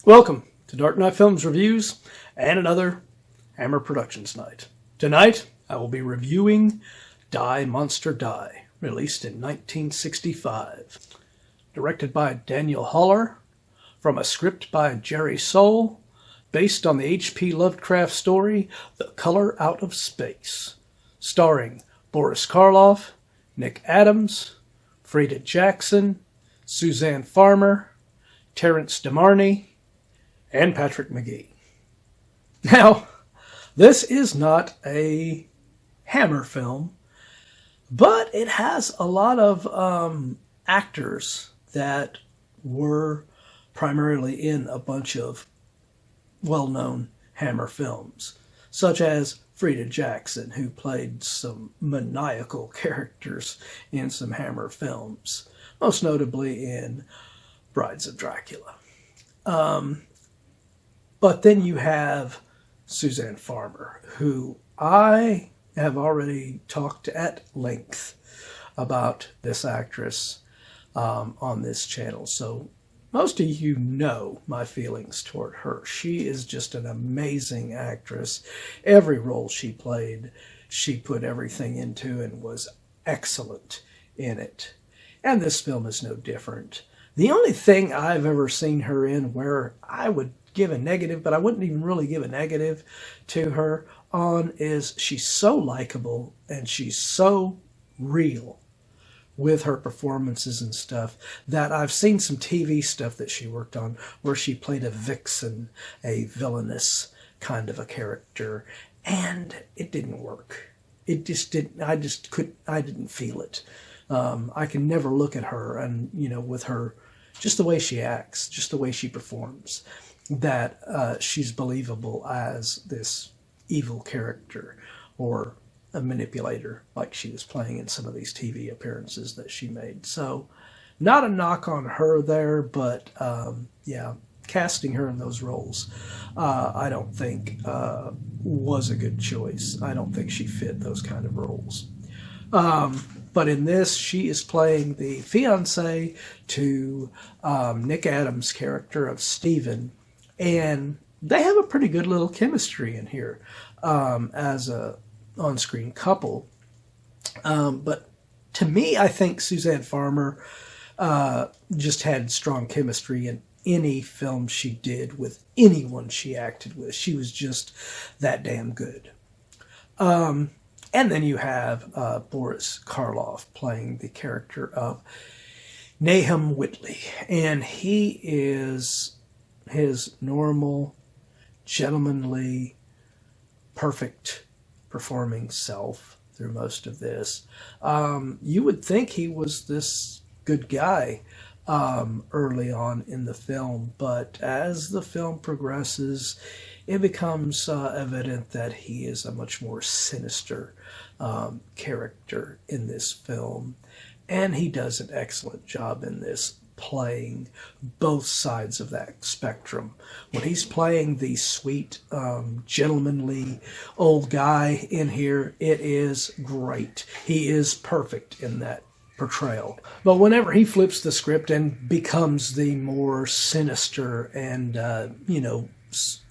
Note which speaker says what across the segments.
Speaker 1: Welcome to Dark Knight Films Reviews and another Hammer Productions night. Tonight, I will be reviewing Die Monster Die, released in 1965. Directed by Daniel Haller, from a script by Jerry Soule, based on the H.P. Lovecraft story The Color Out of Space, starring Boris Karloff, Nick Adams, Freda Jackson, Suzan Farmer, Terence De Marney, and Patrick Magee. Now, this is not a Hammer film, but it has a lot of actors that were primarily in a bunch of well-known Hammer films, such as Freda Jackson, who played some maniacal characters in some Hammer films, most notably in Brides of Dracula. But then you have Suzan Farmer, who I have already talked at length about this actress on this channel. So most of you know my feelings toward her. She is just an amazing actress. Every role she played, she put everything into and was excellent in it. And this film is no different. The only thing I've ever seen her in where I would give a negative, but I wouldn't even really give a negative to her on, is she's so likable and she's so real with her performances and stuff that I've seen some TV stuff that she worked on where she played a vixen, a villainous kind of a character, and it didn't work. It just didn't. I didn't feel it. I can never look at her and, with her, just the way she acts, just the way she performs, that she's believable as this evil character or a manipulator like she was playing in some of these TV appearances that she made. So not a knock on her there, but casting her in those roles I don't think was a good choice. I don't think she fit those kind of roles. But in this, she is playing the fiancée to Nick Adams' character of Stephen, and they have a pretty good little chemistry in here as a on-screen couple. But to me, I think Suzan Farmer just had strong chemistry in any film she did with anyone she acted with. She was just that damn good. And then you have Boris Karloff playing the character of Nahum Whitley. And he is his normal, gentlemanly, perfect performing self through most of this. You would think he was this good guy early on in the film, but as the film progresses, it becomes evident that he is a much more sinister character in this film. And he does an excellent job in this, playing both sides of that spectrum. When he's playing the sweet, gentlemanly old guy in here, it is great. He is perfect in that portrayal. But whenever he flips the script and becomes the more sinister and,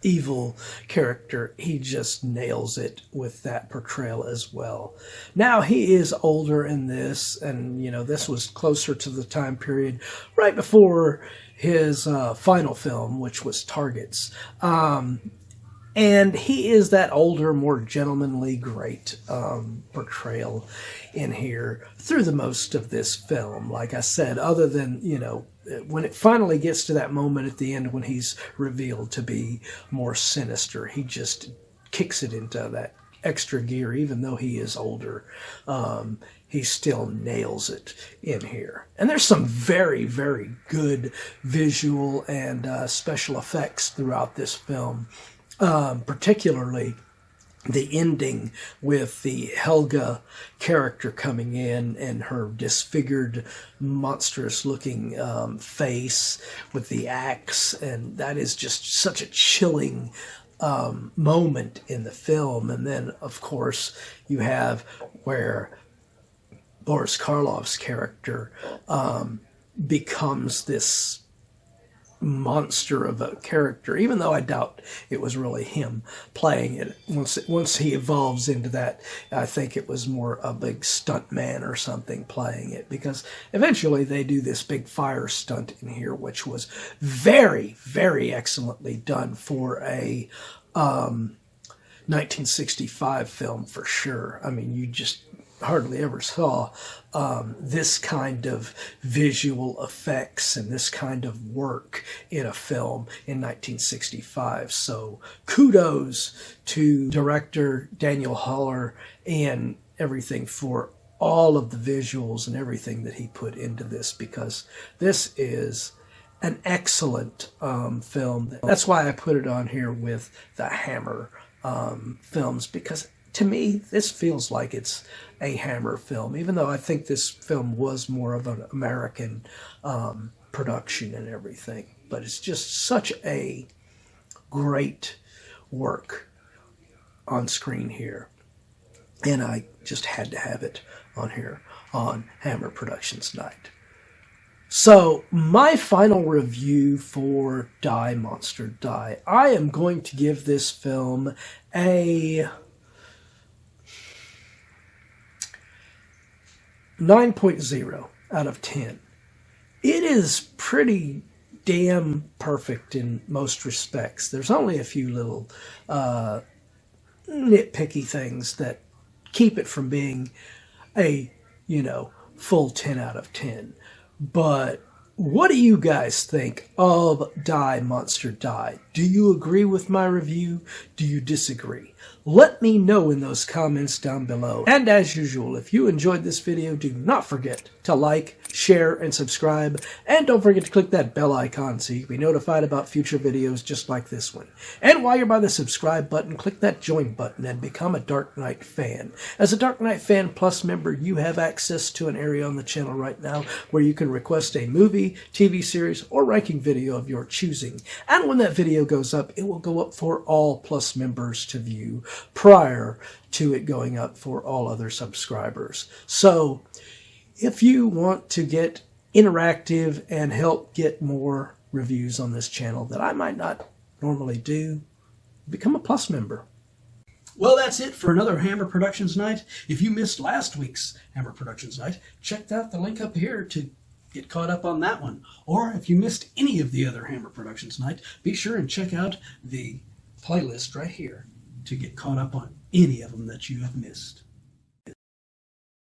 Speaker 1: evil character, he just nails it with that portrayal as well. Now, he is older in this, and, this was closer to the time period right before his final film, which was Targets. And he is that older, more gentlemanly, great portrayal in here through the most of this film. Like I said, other than, when it finally gets to that moment at the end when he's revealed to be more sinister, he just kicks it into that extra gear. Even though he is older, he still nails it in here. And there's some very, very good visual and special effects throughout this film. Particularly the ending with the Helga character coming in and her disfigured, monstrous-looking face with the axe, and that is just such a chilling moment in the film. And then, of course, you have where Boris Karloff's character becomes this monster of a character, even though I doubt it was really him playing it. Once he evolves into that, I think it was more a big stunt man or something playing it, because eventually they do this big fire stunt in here, which was very, very excellently done for a 1965 film for sure. I mean, you just hardly ever saw this kind of visual effects and this kind of work in a film in 1965. So kudos to director Daniel Haller and everything for all of the visuals and everything that he put into this, because this is an excellent film. That's why I put it on here with the Hammer films, because to me, this feels like it's a Hammer film, even though I think this film was more of an American production and everything. But it's just such a great work on screen here. And I just had to have it on here on Hammer Productions Night. So, my final review for Die Monster Die. I am going to give this film a 9.0 out of 10. It is pretty damn perfect in most respects. There's only a few little nitpicky things that keep it from being a, full 10 out of 10. But what do you guys think of Die Monster Die? Do you agree with my review? Do you disagree? Let me know in those comments down below. And as usual, if you enjoyed this video, do not forget to like, share, and subscribe. And don't forget to click that bell icon so you can be notified about future videos just like this one. And while you're by the subscribe button, click that join button and become a Dark Knight fan. As a Dark Knight Fan Plus member, you have access to an area on the channel right now where you can request a movie, TV series, or ranking video of your choosing. And when that video goes up, it will go up for all Plus members to view prior to it going up for all other subscribers. So, if you want to get interactive and help get more reviews on this channel that I might not normally do, become a Plus member. Well, that's it for another Hammer Productions Night. If you missed last week's Hammer Productions Night, check out the link up here to get caught up on that one. Or if you missed any of the other Hammer Productions Night, be sure and check out the playlist right here to get caught up on any of them that you have missed.